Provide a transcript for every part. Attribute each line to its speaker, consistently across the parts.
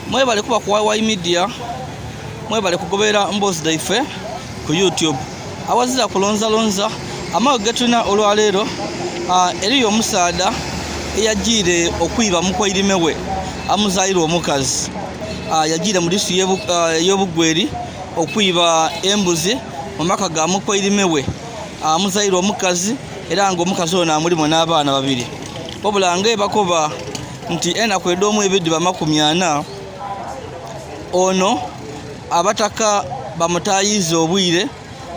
Speaker 1: mwebale kuba ku YY Media, mwebale kugobera mboozi daife ku YouTube. Awazira kulonza amawe getuna olwaleero eriyo omusaadha eyajire okwiba mukoirimewe amuzaire omukazi. Yajire mu disu y'obugweri okwiba embuzi mu maka ga mukoirimewe amuzaire omukazi era nga omukazi ono amulimo n'abaana babiri. Wabula bakoba nti enaku edomu ebiddi ba 40 ono abataka bamutayiza obwire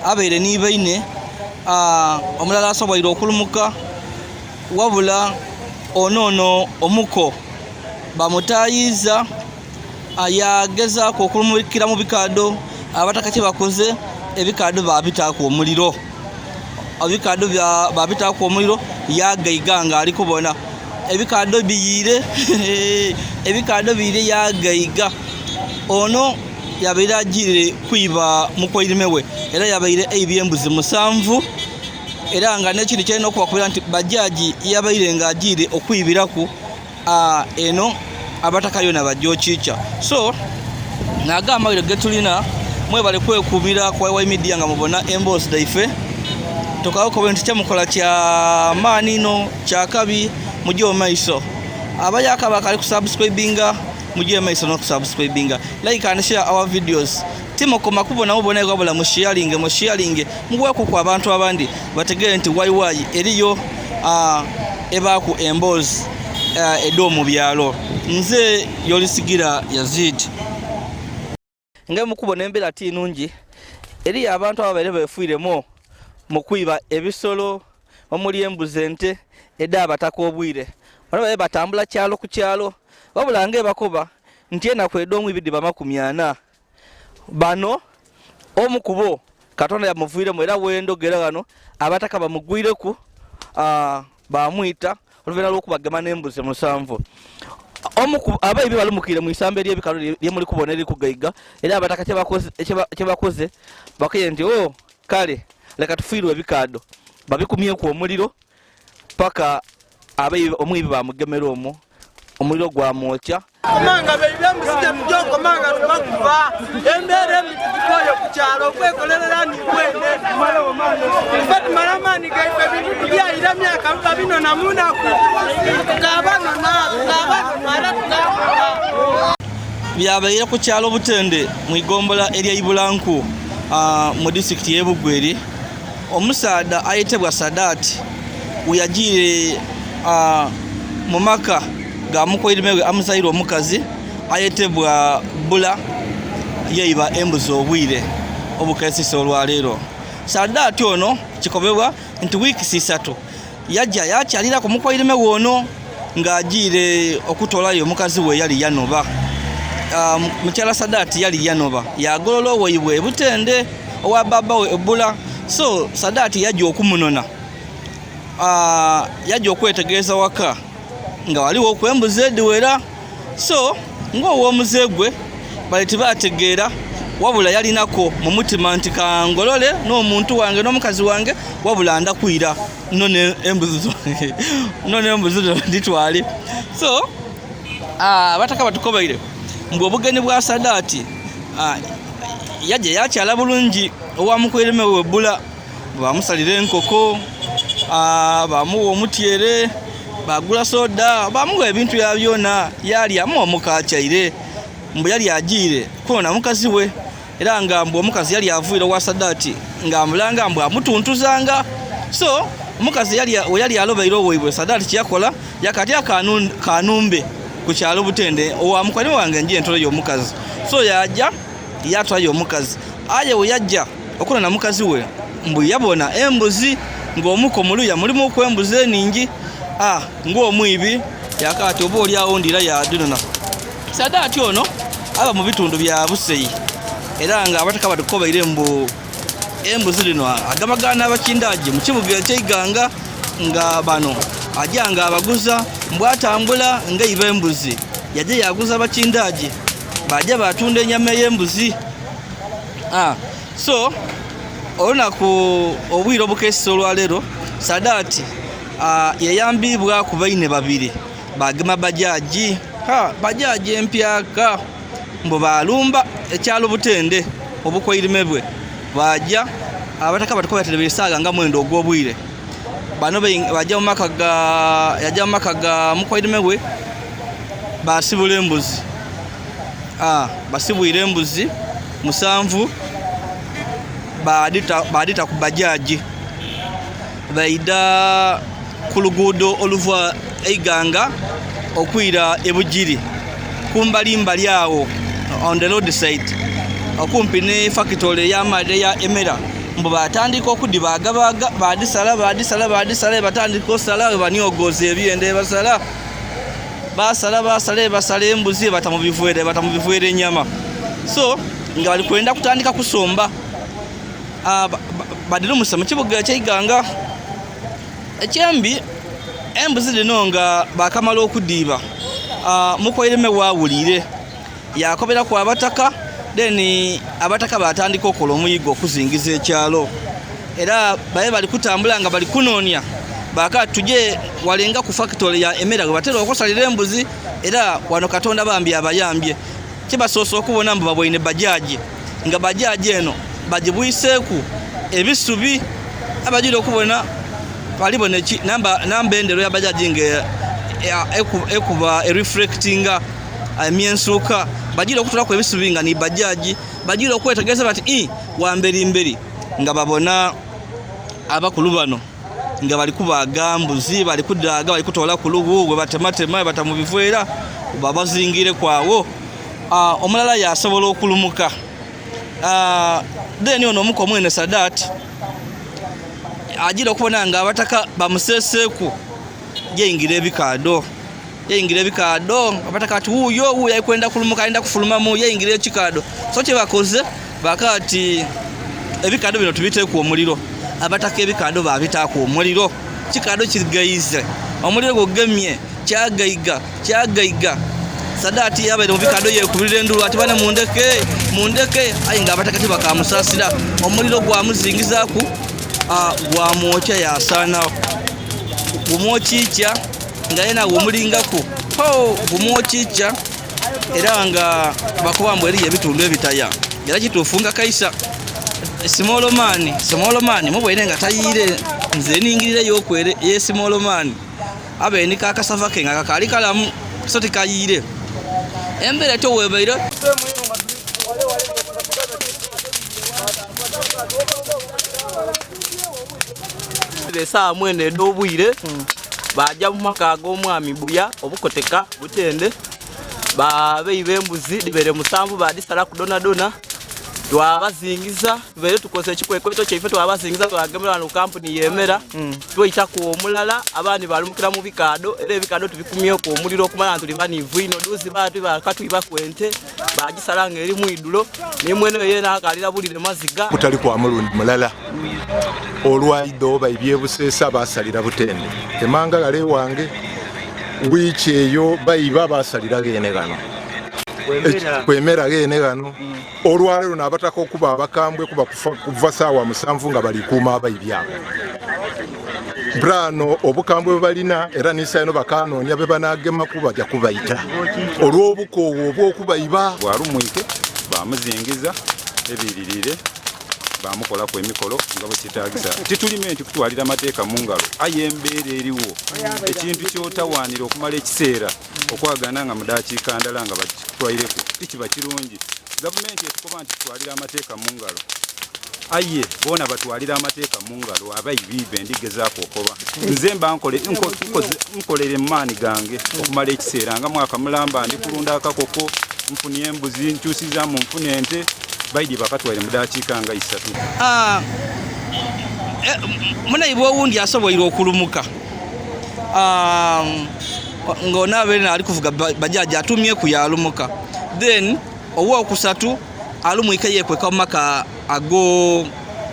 Speaker 1: abeire nibaine omulala asobwaire okulumuka wabula ono omuko bamutayiza ayagezaako okulumukira mu bikado abataka kye bakoze ebikado babitaako omuliro. Ebikado babitaako omuliro yagaiga nga ali kubona ebikado biyire ebikado biyire yagaiga. Ono yabeire ajire kwiba mukoirimewe era yabeire ebyembuzi 7 era nga nekindi kyalina okubakubira nti bajaji yabeire nga ajire okwibiraku eno abataka yona bajochicha. So nagamba ile getulina mwebale kwekubira kwa YY Media nga mubona emboozi daife tokawo comment kyamukola kya manino kya kabi mujyo maiso abayaka bakali kusubscribinga mujye maiso no kusubscribinga, like and share our videos. Timo koma kubona mubone gabula mu sharing mugweko kwa abantu abandi bategere nti YY eriyo ebaku emboozi edo mu byalo. Nze yolisigira Yazid nga mukubona embera ati nungi eri abantu ababeere befuiremo mu kwiba ebisolo omuli embuzi ente edda abataka obwire bano batambula kyalo ku kyalo. Wabula bakoba nti enaku edomu ibiddi ba 40 bano omukubo Katonda yamuvuiremu era wendogera wano abataka bamugwireku bamwita oluvera lw'okubagema n'embuzi 7. Abayibi balumukire mu isambe ly'ebikalo lyemuli kubona eri kugaiga era abataka kye bakoze bakiye nti kale leka tufiirwe ebikado babikumyeku omuliro paka abayibi omwibi bamugemera omwo omuliro gwamwokya.
Speaker 2: Komanga bebyembuzi mujoko manga tubakuba embere mikoyo kukyalo okwekolerera ni kwene fati maramani gaife bintu byayira myaka babino namunaku kabano
Speaker 1: byabaire ku kyalo Butende mu igombola erya Ibulanku mu district y'Ebugweri. Omusaadha ayitebwa Sadati uyajire mu maka ga mukoirimewe amuzaire omukazi ayetebwa Bula yeiba embuzi obwire obukesisa olwaleero. Sadati ono kikobebwa nti wiiki 3 yajja yakyalira ku mukoirimewe ono ng'ajire okutolayo omukazi we yali yanoba. Mukyala Sadati yali yanoba yagolola owoyibwe Butende owa baba we Bula. So Sadati yajja okumunona yajja okwetegereza waka nga waliwo okwembuzi ediwera. So ng'ow'omuzegwe bali tibategeera wabula yalinako mu mutima nti kangolole n'omuntu wange n'omukazi wange wabula ndakwira none embuzi ditwale. So bataka batukobaire mbu obugeni bwa Sadati yajja yakyala bulungi owa mukoirimewe Bula bamusalira enkoko bamuwa omutyere bagula soda bamuwa ebintu yabyona yali amu omukakyaire mbu yali ajire kona mukazi we era nga mbu omukazi yali avuira wa Sadati nga amulanga mbu amutuntuzanga. So omukazi yali alobeire owoibwe Sadati kyakola yakatya kanumbe ku kyalo Butende owa mukwani wange nje entolo y'omukazi. So yajja yatwayo omukazi aye we yajja okunona mukazi we mbu yabona embuzi ng'omuko muluya mulimu kwembuzi eningi ng'omwibi yakati oba oli awo ndira yadinona. Sadati ono aba mu bitundu bya Buseyi era nga abataka batukobaire mbu embuzi lino agamagana abakindaje mu kibuga eky'Iganga nga bano ajanga abaguza mbu atambula ng'eiba embuzi yajja yaguza abakindaje bajja batunda ennyama y'embuzi. So olunaku obwire obukesisa olwaleero Sadati yayambibwa ku baine babiri bagema bajaji bajaji empyaka mbo balumba ekyalo Butende obukoirime bwe bajja abataka batukobatire bisaga nga mwendo ogwobwire bano bajja mu maka ga mukoirime bwe basibula embuzi basibwire embuzi 7 badita ku bajaji baida ku luguudo oluva Eiganga okwira ebujiri kumbali awo on the road side okumpi ne factory y'amade ya Emera mbo batandika okudibagabaga badisala batandika osala banyogoza ebyende basala embuzi batamubivuere enyama so nga bali kwenda kutandika kusomba badilumusa mu kibuga ky'Eiganga ekyembi embuzi lino nga bakamala okudiba mukoireme wawulire yakobera ku abataka then abataka batandika okola omuyigo okuzingiza ekyalo era baye bali kutambula nga bali kunonya baka tuje walenga ku factory ya Emera gwe batera okusalira embuzi era wano Katonda bambi abayambye kibasoso okubona mbu babwine bajaji nga bajaji eno bagibwiseku ebisubi abajira okubona balibona namba endero ya bajaji nge ekuba reflectinga emyensuka bajira okutula ku ebisubi nga ni bajaji bajira okwetegeza bati wamberi nga babona abakulu bano nga bali kubaga mbuzi bali kudaga bali kutola ku lugu batematema batamubivuera babazingire kwawo omulala yasobola okulumuka then ono muko mwene Sadat ajira okubona nga abataka bamuseseku yeyingira ebikado abataka ati uyo yakwenda kulumuka aenda kufuluma mu yeyingira ekikado so kye bakoze bakati ebikado bino tubiteku omuliro abataka ebikado babitaku omuliro kikado kigayize omuliro gogemye kyagaiga Sadati yabaire mu bikado yekubirira endulu ati bane mundeke ayinga abataka tibakamusasira omuliro gwamuzingizaku gwamwokya yasana gumwokiikya nga yena gumulingaku gumwokiikya era nga bakubambu eriyo ebitundu ebitaya era kitufunga kaisa simolomani mubwene nga tayire nze ningirire yokwere ye simolomani abeni kakasava ke nga kakali kalamu so tikayire embere to webeire saa mwene dobwire bajja mu maka ag'omwami Buya obukoteka Butende babeibe embuzi libere 7 badisala ku dona twabazingiza bere tukose kikwekweto kyaife twabazingiza twagemera no company yemera twoita ku omulala abandi balumukira mu bikado era ebikado tubikumye ko omuliro kumala ntuli banivino duzi batu bakatu ibakwente bagisala ngeri mu idulo ni mwene yena akalira bulire maziga
Speaker 3: kutali kwa mulundi mulala olwaido baibyebuseesa basalira Butende emanga gale wange wiiki eyo bayiba basalira gene gano kwemera gene gano olwalero n'abataka okuba abakambwe kuva saawa 7 nga balikuuma abayibyabo brano obukambwe balina era nisayino bakanoonya be banagema kubajja kubayita olw'obukoowo obw'okubayiba
Speaker 4: bwalumwike bamuzingiza ebiririre bamukola ku emikolo nga bwekitagisa titulimenti kutwalira amateeka mu ngalo aye embeera eriwo ekintu kyotawaanira okumala ekiseera okwagana nga mudakiika ndala nga bakitwalireku tikiba kirungi gavumenti etukoba nti tutwalira amateeka mu ngalo aye bona batwalira amateeka mu ngalo abayibibe ndigezaako okoba nze mba nkolere maani gange okumala ekiseera nga mwaka mulamba ndi kulunda akakoko nfunye embuzi nkyusizaamu nfune ente baidi bakatwale mudakiika nga 3
Speaker 1: munayibwa owundi asoboire okulumuka ng'onaabere ali kuvuga bajaji atumye ku yalumuka then ow'okusatu alumwika yekweka mu maka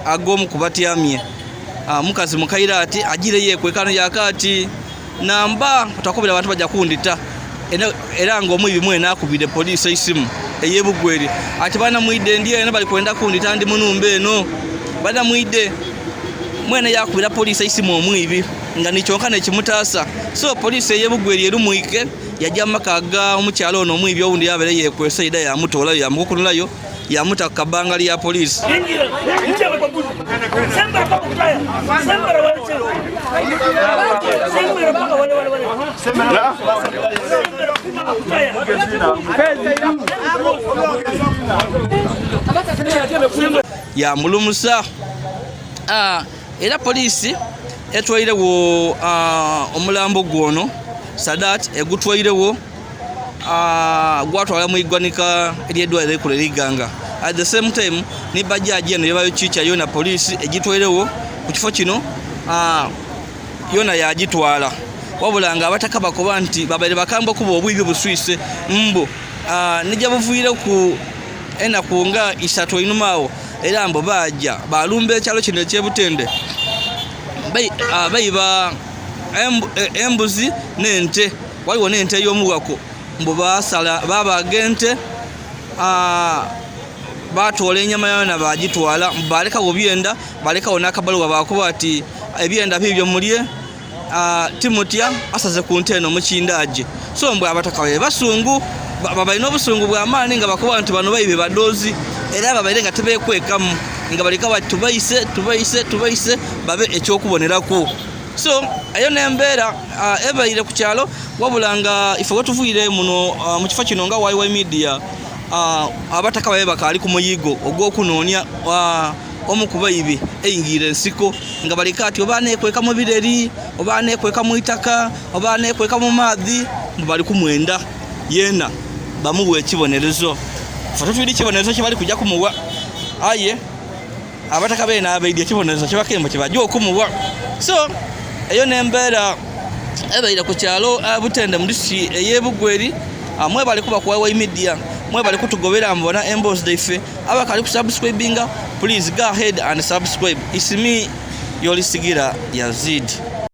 Speaker 1: ag'omukubatyamye mukazi mukaira ati agire yekwekano yakati namba otakubira abantu bajja kundita era ng'omwibi mwena akubire poliisi eisimu eyebugweri ati bana mwide ndiye eno bali kwenda kundita ndi munumba eno bana mwide mwene yakubira poliisi eisimu omwibi nga nikyonka nekimutaasa so poliisi eyebugweri erumwike yajja makaga omukyalo ono omwibyo owundi yabeere yekwesa ida yamutoolayo yamukukunulayo yamuta ku kabbanga lya poliisi. Yamulumusa era poliisi etwairewo omulambo gwono Sadat egutwairewo gwatwala mu iggwanika ery'eddwaliro ekkulu eriganga. At the same time ne bajaji eno yebayo chicha yona poliisi egitwairewo ku kifo kino yona yagitwala wabula nga abataka bakoba nti babaire bakamba okuba obwibi buswise mbo nijja buvuire ku enaku nga 3 inumaawo era mbo bajja balumba ekyalo kino ekyebutende bayiba embuzi n'ente waliwo n'ente y'omuwako mbo basala babaga ente batoola enyama yona bagitwala balekawo byenda balekawo n'akabaluwa bakuba ati ebyenda bibyo mulye timutya asaze ku nte eno mukindaje so mbwe abataka babe basungu babalina obusungu bw'amaani nga bakuba nti bano bayibe badoozi era babaire nga tebeekwekamu nga baleka bati tubayise babe ekyokubonerako. So eyo n'embeera ebaire ku kyalo wabula nga ife wetuvuire muno mu kifo kino nga YY Media abataka babe bakaali ku muyigo ogw'okunoonya omu ku bayibi eyingira ensiko nga baleka ati oba neekweka mu bireri oba neekweka mu itaka oba neekweka mu maadhi bali ku mwenda yena bamuwa ekibonerezo. Fatutwiri ekibonerezo kye bali kujja kumuwa aye abataka be n'abaidya ekibonerezo kye bakemba kye bajja okumuwa. So eyo n'embeera ebaire ku kyalo Butende mu disitulikiti ey'Ebugweri. Mwebale kuba ku YY Media, mwebale kutugobera mbona embos daife abakali ku subscribinga, please go ahead and subscribe. It's me, your Sigira Yazid.